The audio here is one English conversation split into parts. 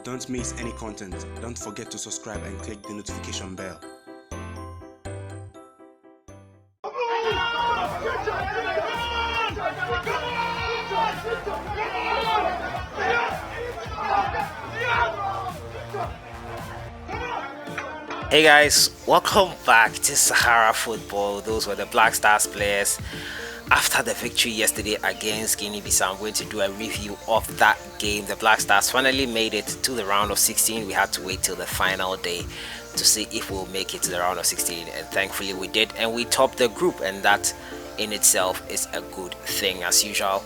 Don't miss any content. Don't forget to subscribe and click the notification bell. Hey guys, welcome back to Sahara Football. Those were the Black Stars players. After the victory yesterday against Guinea-Bissau, I'm going to do a review of that game. The Black Stars finally made it to the round of 16. We had to wait till the final day to see if we'll make it to the round of 16, and thankfully we did, and we topped the group, and that in itself is a good thing. As usual,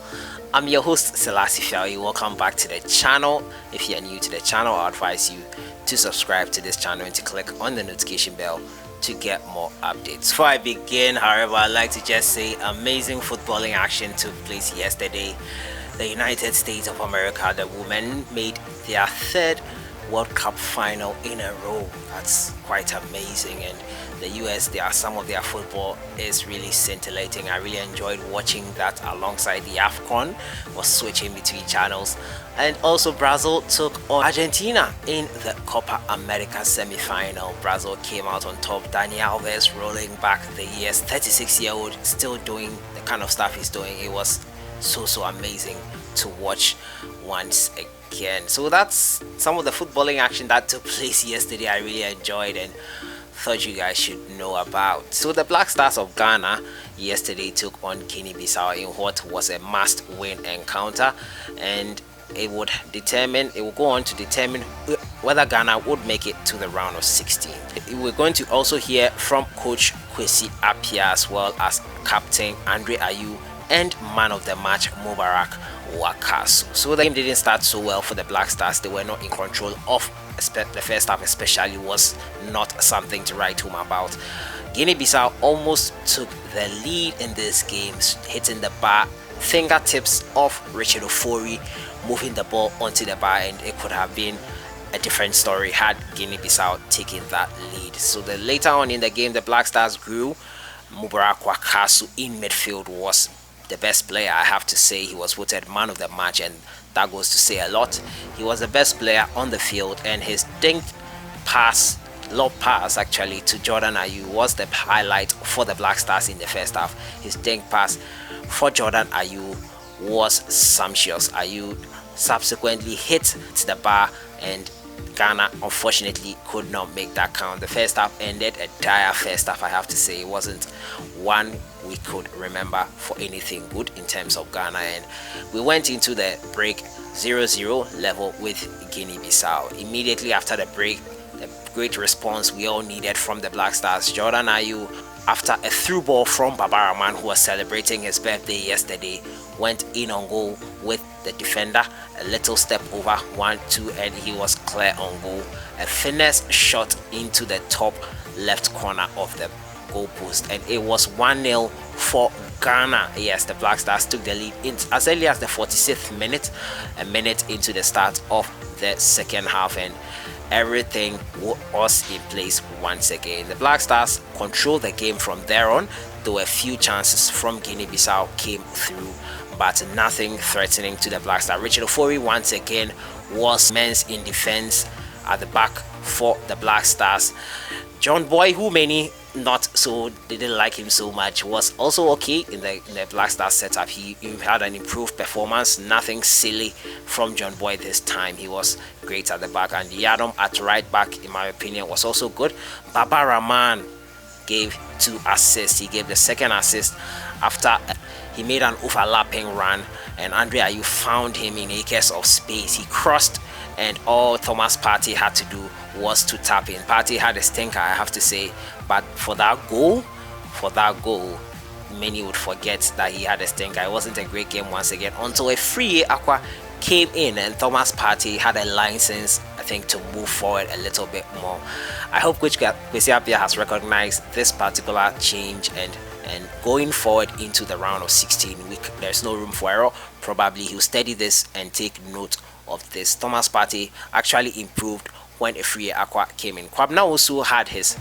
I'm your host Kwesi Appiah. Welcome back to the channel. If you're new to the channel, I advise you to subscribe to this channel and to click on the notification bell to get more updates. Before I begin, however, I'd like to just say amazing footballing action took place yesterday. The United States of America, the women, made their third World Cup final in a row. That's quite amazing. And the US, some of their football is really scintillating. I really enjoyed watching that alongside the Afcon. Was switching between channels. And also Brazil took on Argentina in the Copa America semi-final. Brazil came out on top. Dani Alves rolling back the years, 36-year-old, still doing the kind of stuff he's doing. It was so amazing to watch once again. So that's some of the footballing action that took place yesterday. I really enjoyed and thought you guys should know about. So the Black Stars of Ghana yesterday took on Guinea-Bissau in what was a must-win encounter, and it would go on to determine whether Ghana would make it to the round of 16. We're going to also hear from coach Kwesi Appiah, as well as captain Ayew and man of the match Mubarak Wakasu. So the game didn't start so well for the Black Stars. They were not in control of the first half, especially was not something to write home about. Guinea-Bissau almost took the lead in this game, hitting the bar, fingertips of Richard Ofori, moving the ball onto the bar, and it could have been a different story had Guinea-Bissau taken that lead. So later on in the game, the Black Stars grew. Mubarak Wakasu in midfield was the best player. I have to say, he was voted man of the match, and that goes to say a lot. He was the best player on the field, and his dinked lob pass actually to Jordan Ayew was the highlight for the Black Stars in the first half. His dink pass for Jordan Ayew was sumptuous. Ayew subsequently hit the bar, and Ghana unfortunately could not make that count. The first half ended a dire first half. I have to say, it wasn't one we could remember for anything good in terms of Ghana, and we went into the break 0-0 level with Guinea-Bissau. Immediately after the break, the great response we all needed from the Black Stars. Jordan Ayew, after a through ball from Baba Rahman, who was celebrating his birthday yesterday, went in on goal with the defender, a little step over 1-2, and he was clear on goal. A finesse shot into the top left corner of the goal post, and it was 1-0 for Ghana. Yes, the Black Stars took the lead as early as the 46th minute, a minute into the start of the second half, and everything was in place once again. The Black Stars controlled the game from there on, though a few chances from Guinea-Bissau came through, but nothing threatening to the Black Stars. Richard Ofori once again was immense in defense at the back for the Black Stars. John Boy, who many didn't like him so much, was also okay in the Black Stars setup. He had an improved performance. Nothing silly from John Boy this time. He was great at the back, and Yadom at right back, in my opinion, was also good. Baba Rahman gave 2 assists. He gave the second assist after he made an overlapping run, and Ayew found him in acres of space. He crossed, and all Thomas Partey had to do was to tap in. Partey had a stinker, I have to say, but for that goal, many would forget that he had a stinker. It wasn't a great game once again until a free Aqua came in, and Thomas Partey had a license, I think, to move forward a little bit more. I hope Kwesi Appiah has recognized this particular change, and going forward into the round of 16, there's no room for error. Probably he'll study this and take note of this. Thomas Partey actually improved when a free Aqua came in. Kwabena also had his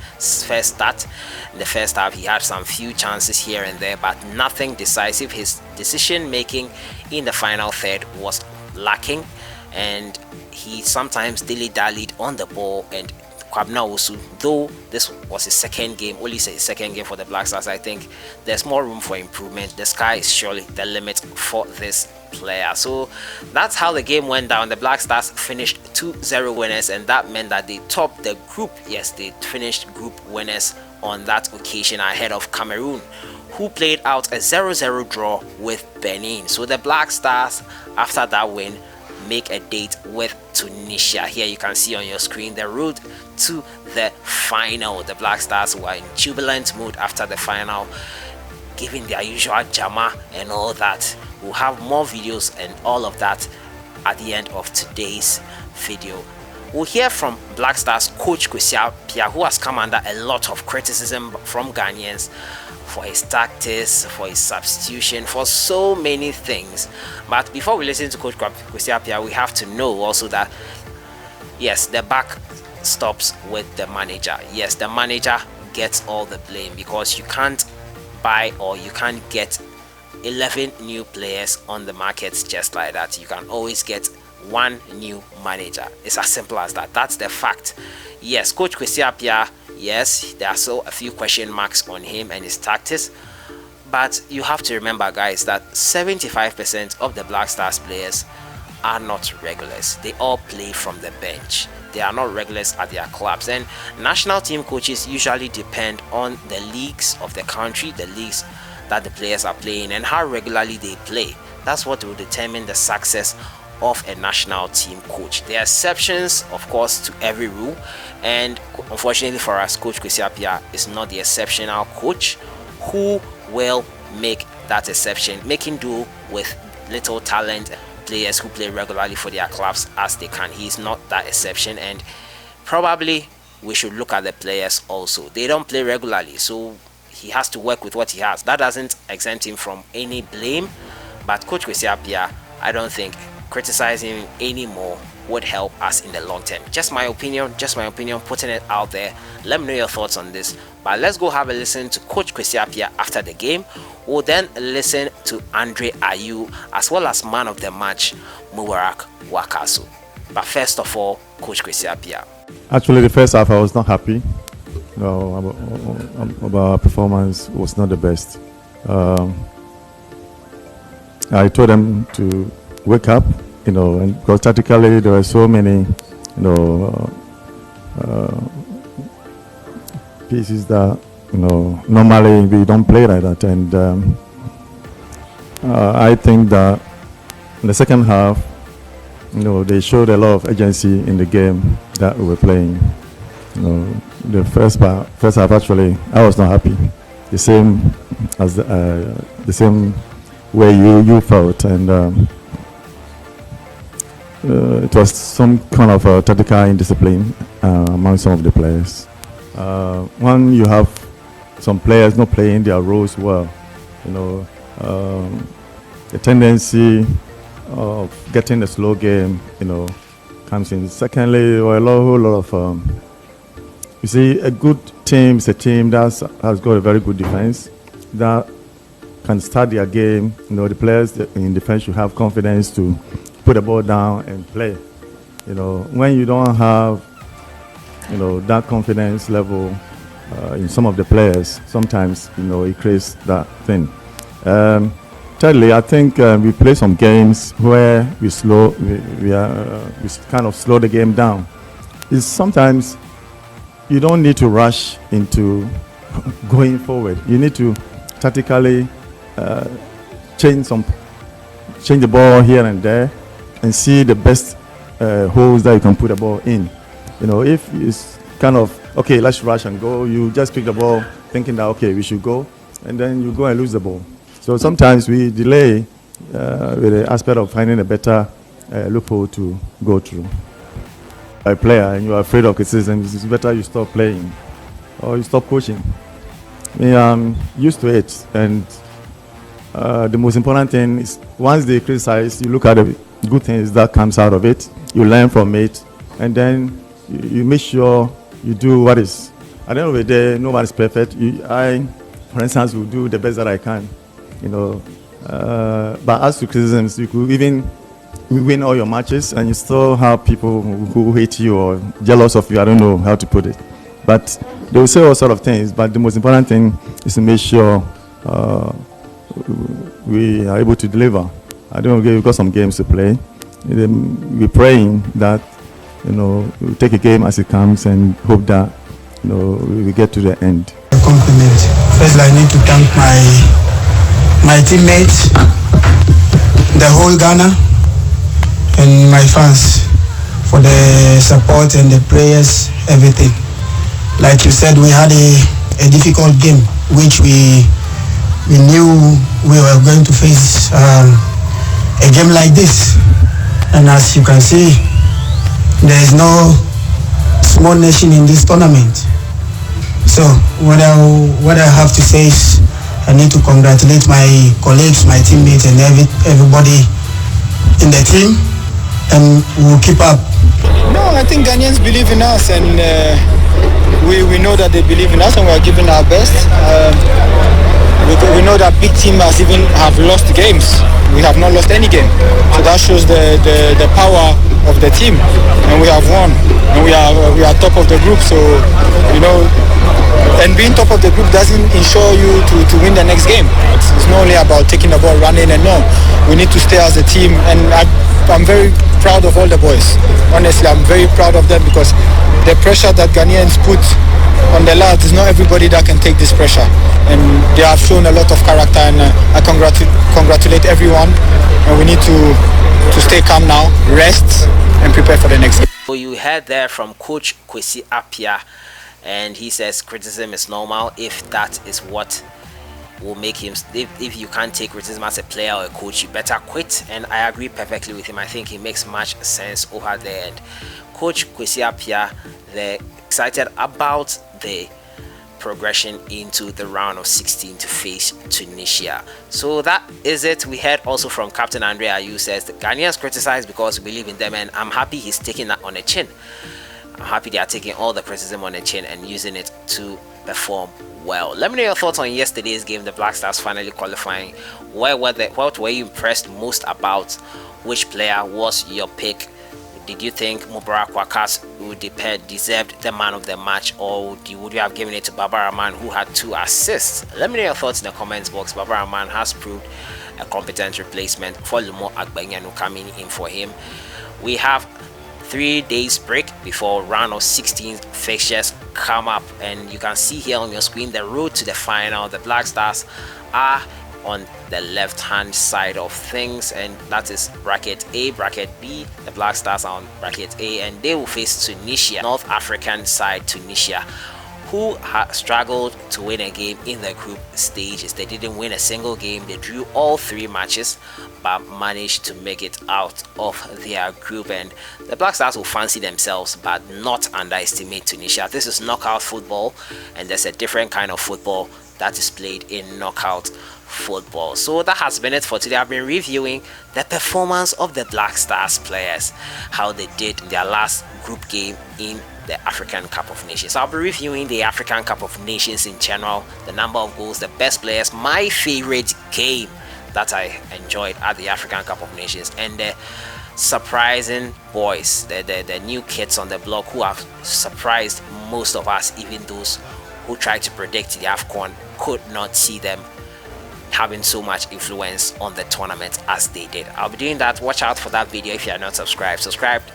first start. In the first half, he had some few chances here and there, but nothing decisive. His decision making in the final third was lacking, and he sometimes dilly-dallied on the ball. And Kwabena Osu, though this was his second game, only his second game for the Black Stars, I think there's more room for improvement. The sky is surely the limit for this player. So that's how the game went down. The Black Stars finished 2-0 winners, and that meant that they topped the group. Yes, they finished group winners on that occasion ahead of Cameroon, who played out a 0-0 draw with Benin. So the Black Stars, after that win, make a date with Tunisia. Here you can see on your screen the road to the final. The Black Stars were in jubilant mood after the final, giving their usual jama and all that. We'll have more videos and all of that at the end of today's video. We'll hear from Black Stars coach Kwesi Appiah, who has come under a lot of criticism from Ghanaians for his tactics, for his substitution, for so many things. But before we listen to Coach Kwesi Appiah, we have to know also that yes, the back stops with the manager. Yes, the manager gets all the blame, because you can't buy or you can't get 11 new players on the market just like that. You can always get one new manager. It's as simple as that. That's the fact. Yes, Coach Kwesi Appiah, yes, there are still a few question marks on him and his tactics, but you have to remember, guys, that 75% of the Black Stars players are not regulars. They all play from the bench. They are not regulars at their clubs, and national team coaches usually depend on the leagues of the country, the leagues that the players are playing, and how regularly they play. That's what will determine the success of a national team coach. There are exceptions, of course, to every rule, and unfortunately for us, Coach Kwesi Appiah is not the exceptional coach who will make that exception, making do with little talent players who play regularly for their clubs as they can. He is not that exception, and probably we should look at the players also. They don't play regularly, so he has to work with what he has. That doesn't exempt him from any blame, but Coach Kwesi Appiah, I don't think criticizing him anymore would help us in the long term. Just my opinion, putting it out there. Let me know your thoughts on this. But let's go have a listen to Coach Kwesi Appiah after the game. We'll then listen to Andre Ayew, as well as man of the match Mubarak Wakaso. But first of all, Coach Kwesi Appiah. Actually, the first half I was not happy. About our performance was not the best. I told them to wake up, and because tactically there were so many, pieces that, normally we don't play like that. And I think that in the second half, they showed a lot of agency in the game that we were playing. The first half actually, I was not happy. The same as the same way you felt, and it was some kind of tactical indiscipline among some of the players. When you have some players not playing their roles well, the tendency of getting a slow game, comes in. Secondly, there were a whole lot of you see, a good team is a team that has got a very good defense, that can start their game. The players in defense should have confidence to put the ball down and play. When you don't have, that confidence level in some of the players, sometimes, it creates that thing. Thirdly, I think we play some games where we kind of slow the game down. It's sometimes you don't need to rush into going forward. You need to tactically change the ball here and there and see the best holes that you can put the ball in. If it's kind of, okay, let's rush and go, you just pick the ball thinking that, okay, we should go, and then you go and lose the ball. So sometimes we delay with the aspect of finding a better loophole to go through. A player and you are afraid of criticism, it's better you stop playing or you stop coaching. I'm used to it, and the most important thing is once they criticize, you look at the good things that comes out of it, you learn from it, and then you make sure you do what is. At the end of the day, nobody's perfect. I, for instance, will do the best that I can, but as to criticisms, you could even win all your matches and you still have people who hate you or jealous of you. I don't know how to put it. But they will say all sort of things. But the most important thing is to make sure we are able to deliver. I don't know, we've got some games to play. We're praying that, we take a game as it comes and hope that, we get to the end. Compliment. First, I need to thank my teammates, the whole Ghana, and my fans for the support and the prayers, everything. Like you said, we had a difficult game, which we knew we were going to face a game like this. And as you can see, there is no small nation in this tournament. So what I have to say is I need to congratulate my colleagues, my teammates, and everybody in the team, and we'll keep up. No, I think Ghanaians believe in us, and we know that they believe in us, and we are giving our best. We know that big team have lost games. We have not lost any game, so that shows the power of the team, and we have won, and we are top of the group. So and being top of the group doesn't ensure you to win the next game. It's not only about taking the ball, running, and no, we need to stay as a team. And I'm very proud of all the boys. Honestly, I'm very proud of them, because the pressure that Ghanaians put on the lads, is not everybody that can take this pressure, and they have shown a lot of character, and I congratulate everyone, and we need to stay calm now, rest, and prepare for the next game. So you heard there from Coach Kwesi Appiah, and he says criticism is normal if that is what will make him, if you can't take criticism as a player or a coach, you better quit. And I agree perfectly with him. I think he makes much sense over there. And Coach Kwesi Appiah, they're excited about the progression into the round of 16 to face Tunisia. So that is it. We heard also from Captain Andre Ayew, says the Ghanaians criticize because we believe in them, and I'm happy he's taking that on the chin. I'm happy they are taking all the criticism on the chin and using it to perform well. Let me know your thoughts on yesterday's game, the Black Stars finally qualifying. What were you impressed most about? Which player was your pick? Did you think Mubarak Wakas would deserved the man of the match, or would you have given it to Baba Rahman, who had 2 assists? Let me know your thoughts in the comments box. Baba Rahman has proved a competent replacement for Lumo Agbenyanu coming in for him. We have 3 days break before round of 16 fixtures come up, and you can see here on your screen the road to the final. The Black Stars are on the left hand side of things, and that is bracket A. Bracket B, the Black Stars are on bracket A, and they will face Tunisia, North African side Tunisia, who struggled to win a game in the group stages. They didn't win a single game. They drew all 3 matches but managed to make it out of their group, and the Black Stars will fancy themselves but not underestimate Tunisia. This is knockout football, and there's a different kind of football that is played in knockout football. So that has been it for today. I've been reviewing the performance of the Black Stars players, how they did their last group game in the African Cup of Nations. So I'll be reviewing the African Cup of Nations in general, the number of goals, the best players, my favorite game that I enjoyed at the African Cup of Nations, and the surprising boys, the new kids on the block who have surprised most of us. Even those who tried to predict the Afcon could not see them having so much influence on the tournament as they did. I'll be doing that. Watch out for that video. If you are not subscribed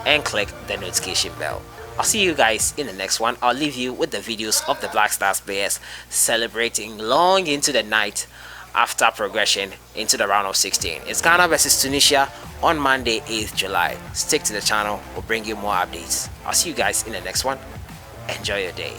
and click the notification bell. I'll see you guys in the next one. I'll leave you with the videos of the Black Stars players celebrating long into the night after progression into the round of 16. It's Ghana versus Tunisia on Monday, 8th July. Stick to the channel. We'll bring you more updates. I'll see you guys in the next one. Enjoy your day.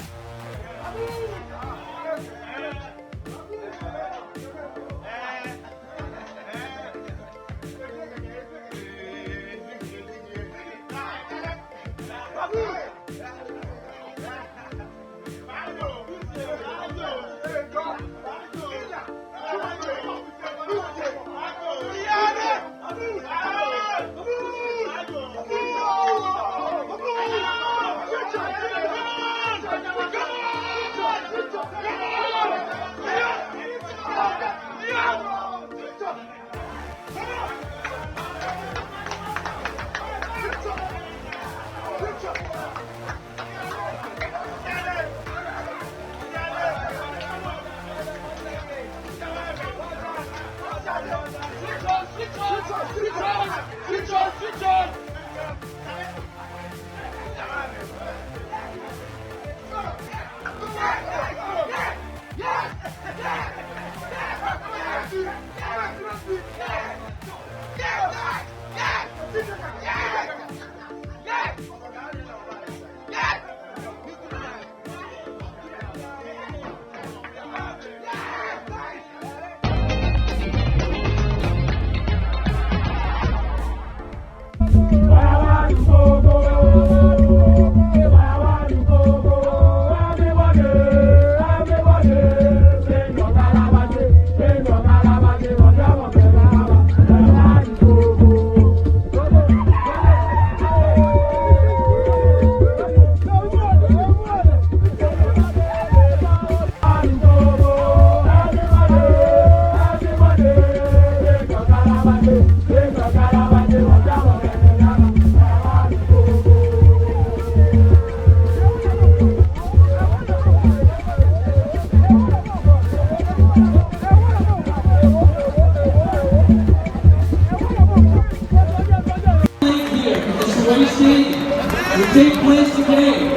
will take place today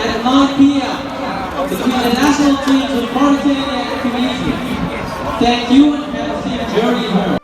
at 9 p.m. between the national teams of Mauritania and Tunisia. Thank you and have a safe journey home.